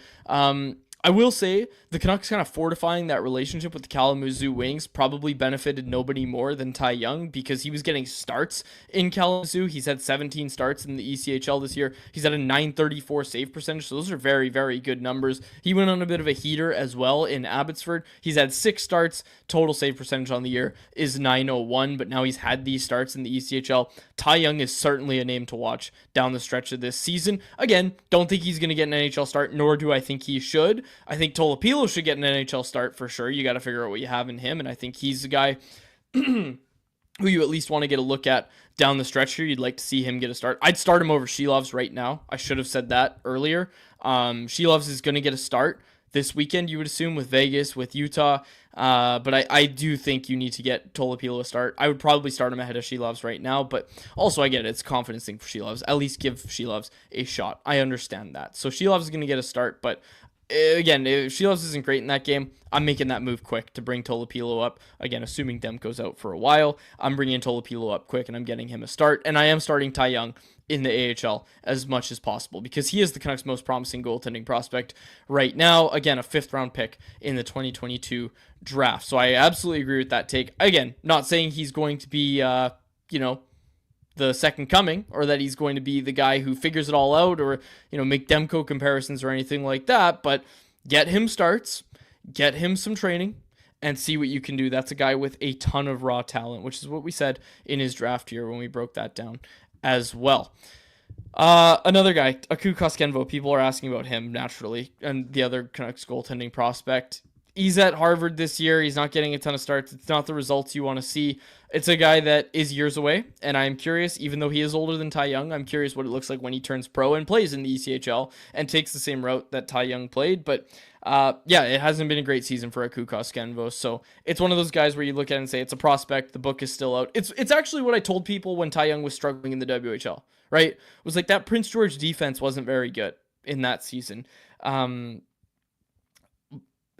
I will say the Canucks kind of fortifying that relationship with the Kalamazoo Wings probably benefited nobody more than Ty Young, because he was getting starts in Kalamazoo. He's had 17 starts in the ECHL this year. He's at a .934 save percentage, so those are very, very good numbers. He went on a bit of a heater as well in Abbotsford. He's had 6 starts. Total save percentage on the year is .901, but now he's had these starts in the ECHL. Ty Young is certainly a name to watch down the stretch of this season. Again, don't think he's going to get an NHL start, nor do I think he should. I think Tolopilo should get an NHL start for sure. You got to figure out what you have in him, and I think he's the guy who you at least want to get a look at down the stretch here. You'd like to see him get a start. I'd start him over Shilovs right now. I should have said that earlier. Shilovs is going to get a start this weekend, you would assume, with Vegas, with Utah. But I do think you need to get Tolopilo a start. I would probably start him ahead of Shilovs right now, but also I get it. It's a confidence thing for Shilovs. At least give Shilovs a shot. I understand that. So Shilovs is going to get a start, but again, if Shilovs isn't great in that game, I'm making that move quick to bring Tolopilo up. Again, assuming Demko's out for a while, I'm bringing Tolopilo up quick and I'm getting him a start. And I am starting Ty Young in the AHL as much as possible because he is the Canucks' most promising goaltending prospect right now. Again, a 5th round pick in the 2022 draft. So I absolutely agree with that take. Again, not saying he's going to be, the second coming, or that he's going to be the guy who figures it all out, or, make Demko comparisons or anything like that, but get him starts, get him some training, and see what you can do. That's a guy with a ton of raw talent, which is what we said in his draft here when we broke that down as well. Another guy, Aku Koskenvo, people are asking about him naturally, and the other Canucks goaltending prospect. He's at Harvard this year. He's not getting a ton of starts. It's not the results you want to see. It's a guy that is years away, and I'm curious, even though he is older than Ty Young, I'm curious what it looks like when he turns pro and plays in the ECHL and takes the same route that Ty Young played. But it hasn't been a great season for Aku Koskenvo, so it's one of those guys where you look at it and say it's a prospect. The book is still out. It's actually what I told people when Ty Young was struggling in the WHL, right? It was like that Prince George defense wasn't very good in that season.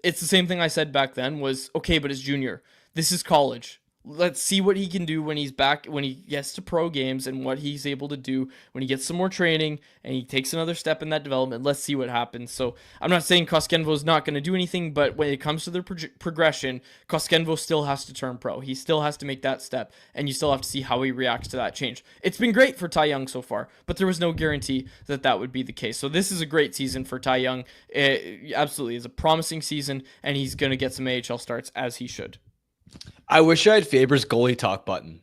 It's the same thing I said back then was, okay, but it's junior. This is college. Let's see what he can do when he's back, when he gets to pro games, and what he's able to do when he gets some more training and he takes another step in that development. Let's see what happens. So I'm not saying Koskenvo is not going to do anything, but when it comes to the progression, Koskenvo still has to turn pro. He still has to make that step, and you still have to see how he reacts to that change. It's been great for Ty Young so far, but there was no guarantee that that would be the case. So this is a great season for Ty Young. It absolutely is a promising season, and he's going to get some AHL starts as he should. I wish I had Faber's goalie talk button.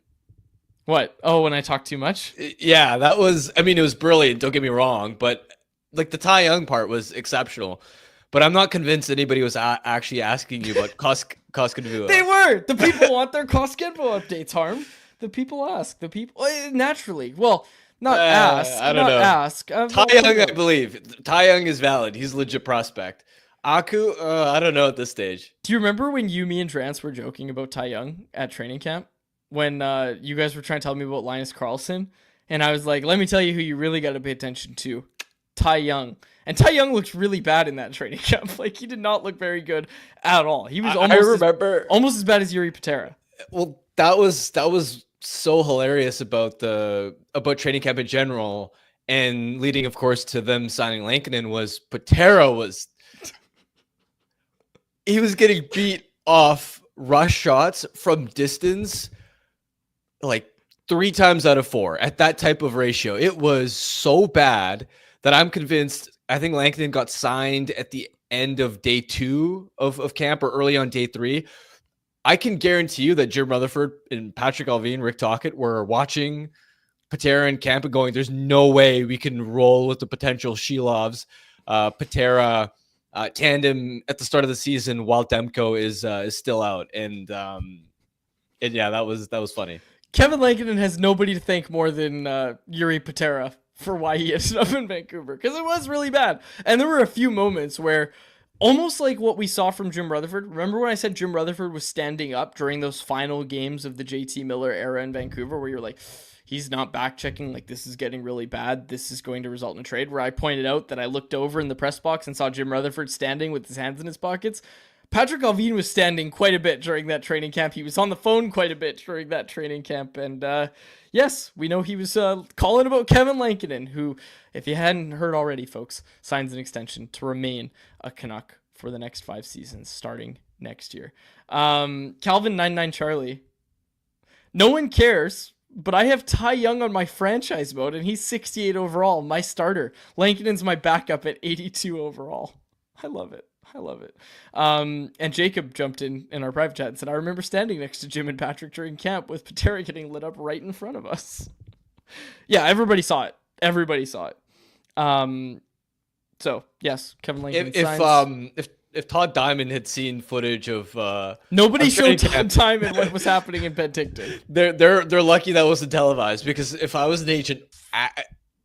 What? Oh, when I talk too much? Yeah, it was brilliant. Don't get me wrong, but like the Ty Young part was exceptional. But I'm not convinced anybody was actually asking you about Koskenvo. They were. The people want their Koskenvo updates, Harm. The people ask. The people naturally. Well, not ask. I don't know. Ask. Ty Young, I believe. Ty Young is valid. He's a legit prospect. Aku, I don't know at this stage. Do you remember when me and Drance were joking about Ty Young at training camp? When you guys were trying to tell me about Linus Karlsson? And I was like, let me tell you who you really got to pay attention to. Ty Young. And Ty Young looked really bad in that training camp. Like, he did not look very good at all. He was almost as bad as Yuri Patera. Well, that was so hilarious about training camp in general. And leading, of course, to them signing Lankinen was Patera he was getting beat off rush shots from distance like 3 times out of 4 at that type of ratio. It was so bad that I'm convinced, I think Lankinen got signed at the end of day 2 of camp or early on day 3. I can guarantee you that Jim Rutherford and Patrick Alvin, Rick Tocchet were watching Patera in camp and going, there's no way we can roll with the potential Shilovs, Patera, tandem at the start of the season while Demko is still out, and yeah, that was funny. Kevin Lankinen has nobody to thank more than Yuri Patera for why he ended up in Vancouver, because it was really bad, and there were a few moments where almost like what we saw from Jim Rutherford. Remember when I said Jim Rutherford was standing up during those final games of the JT Miller era in Vancouver, where you're like, he's not back checking, like this is getting really bad, this is going to result in a trade, where I pointed out that I looked over in the press box and saw Jim Rutherford standing with his hands in his pockets. Patrick Alvin was standing quite a bit during that training camp. He was on the phone quite a bit during that training camp. And yes, we know he was calling about Kevin Lankinen, who, if you hadn't heard already, folks, signs an extension to remain a Canuck for the next 5 seasons starting next year. Calvin 99 Charlie. No one cares, but I have Ty Young on my franchise mode, and he's 68 overall, my starter. Lankinen's my backup at 82 overall. I love it. And Jacob jumped in our private chat and said, I remember standing next to Jim and Patrick during camp with Patera getting lit up right in front of us. Yeah, everybody saw it. So yes, Kevin Lankinen if Todd Diamond had seen footage of nobody showed Todd Diamond what was happening in Penticton. They're lucky that wasn't televised, because if I was an agent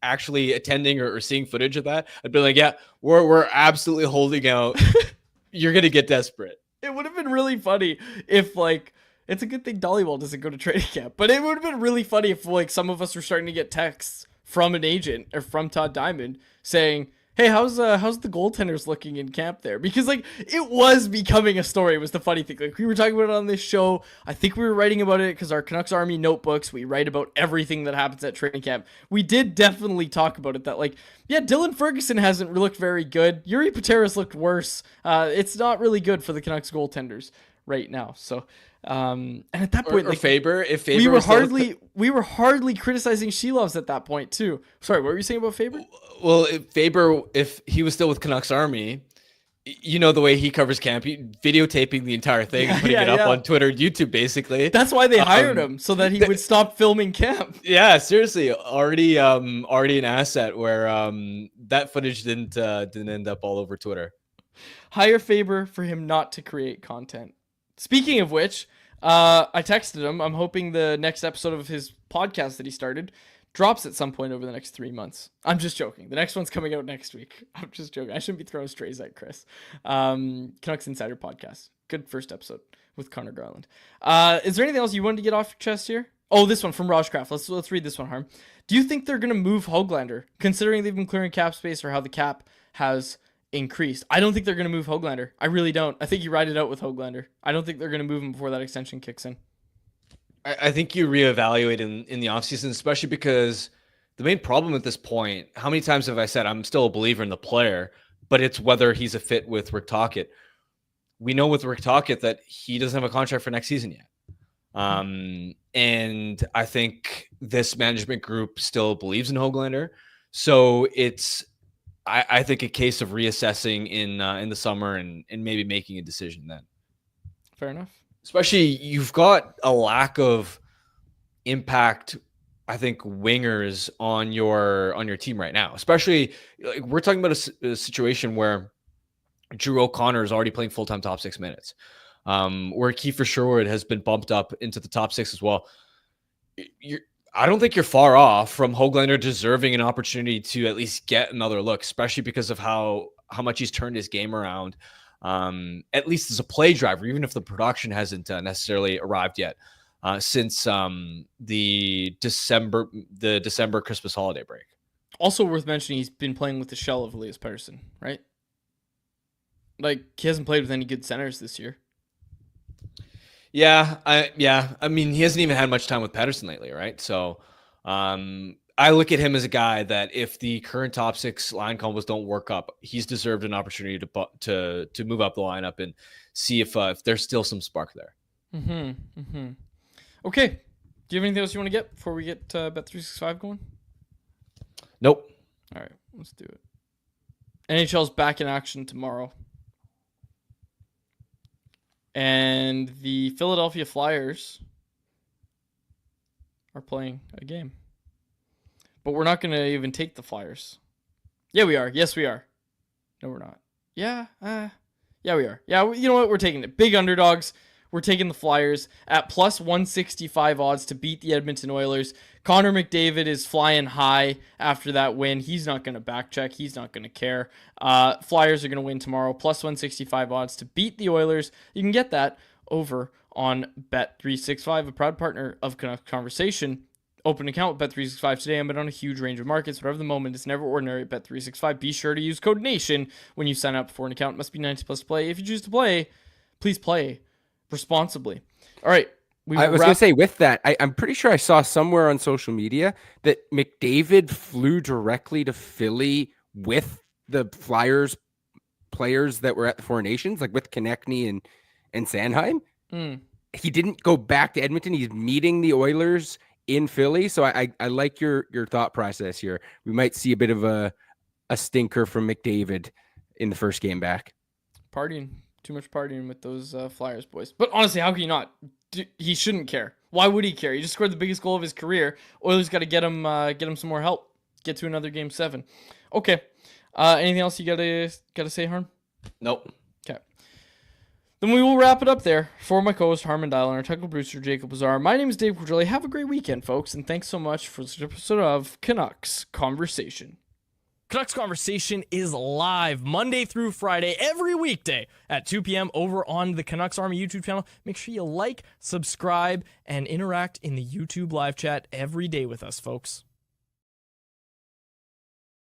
actually attending or seeing footage of that, I'd be like, yeah, we're absolutely holding out. You're gonna get desperate. It would have been really funny if, like, it's a good thing Dollywall doesn't go to training camp, but it would have been really funny if, like, some of us were starting to get texts from an agent or from Todd Diamond saying, hey, how's the goaltenders looking in camp there? Because, like, it was becoming a story. It was the funny thing. Like, we were talking about it on this show. I think we were writing about it because our Canucks Army notebooks, we write about everything that happens at training camp. We did definitely talk about it, that, like, yeah, Dylan Ferguson hasn't looked very good. Yuri Patera's looked worse. It's not really good for the Canucks goaltenders right now. So, and at that point, like, Faber, if Faber we were hardly criticizing Shilovs at that point too. Sorry, what were you saying about Faber? Well, if he was still with Canucks Army, you know the way he covers camp, videotaping the entire thing and putting it up on Twitter and YouTube, basically. That's why they hired him, so that he would stop filming camp. Yeah, seriously, already an asset where that footage didn't end up all over Twitter. Hire Faber for him not to create content. Speaking of which, I texted him. I'm hoping the next episode of his podcast that he started drops at some point over the next 3 months. I'm just joking. The next one's coming out next week. I'm just joking. I shouldn't be throwing strays at Chris. Canucks Insider Podcast. Good first episode with Connor Garland. Is there anything else you wanted to get off your chest here? Oh, this one from Rajcraft. Let's read this one, Harm. Do you think they're going to move Hoglander, considering they've been clearing cap space or how the cap has increased? I don't think they're going to move Hoglander. I really don't. I think you ride it out with Hoglander. I don't think they're going to move him before that extension kicks in. I think you reevaluate in the offseason, especially because the main problem at this point, how many times have I said I'm still a believer in the player, but it's whether he's a fit with Rick Tocchet. We know with Rick Tocchet that he doesn't have a contract for next season yet. And I think this management group still believes in Hoglander. So it's, I think, a case of reassessing in the summer and maybe making a decision then. Fair enough. Especially, you've got a lack of impact, I think, wingers on your team right now. Especially, like, we're talking about a situation where Drew O'Connor is already playing full-time top 6 minutes. Where Kiefer Sherwood has been bumped up into the top 6 as well. I don't think you're far off from Hoglander deserving an opportunity to at least get another look, especially because of how much he's turned his game around. At least as a play driver, even if the production hasn't necessarily arrived yet, since the December Christmas holiday break. Also worth mentioning, he's been playing with the shell of Elias Pettersson, right? Like, he hasn't played with any good centers this year. Yeah. I mean, he hasn't even had much time with Pettersson lately, right? So, I look at him as a guy that if the current top 6 line combos don't work up, he's deserved an opportunity to move up the lineup and see if there's still some spark there. Okay. Do you have anything else you want to get before we get Bet365 going? Nope. All right, let's do it. NHL's back in action tomorrow. And the Philadelphia Flyers are playing a game. But we're not going to even take the Flyers. Yeah, we are. Yes, we are. No, we're not. Yeah, we are. Yeah, you know what? We're taking it. Big underdogs. We're taking the Flyers at plus 165 odds to beat the Edmonton Oilers. Connor McDavid is flying high after that win. He's not going to back check. He's not going to care. Flyers are going to win tomorrow. Plus 165 odds to beat the Oilers. You can get that over on Bet365, a proud partner of Canucks Conversation. Open an account with Bet365 today. I'm on a huge range of markets. Whatever the moment, it's never ordinary at Bet365. Be sure to use code NATION when you sign up for an account. It must be 90 plus to play. If you choose to play, please play responsibly. All right. I was going to say, with that, I'm pretty sure I saw somewhere on social media that McDavid flew directly to Philly with the Flyers players that were at the Four Nations, like with Konechny and Sanheim. Mm. He didn't go back to Edmonton. He's meeting the Oilers in Philly. So I like your thought process here. We might see a bit of a stinker from McDavid in the first game back. Partying. Too much partying with those Flyers boys. But honestly, how can you not? He shouldn't care. Why would he care? He just scored the biggest goal of his career. Oilers got to get him some more help. Get to another Game 7. Okay. Anything else you gotta say, Harm? Nope. Okay. Then we will wrap it up there. For my co-host Harmon Dial and our technical producer Jacob Lazar, my name is Dave Quadrelli. Have a great weekend, folks, and thanks so much for this episode of Canucks Conversation. Canucks Conversation is live Monday through Friday, every weekday at 2 p.m. over on the Canucks Army YouTube channel. Make sure you like, subscribe, and interact in the YouTube live chat every day with us, folks.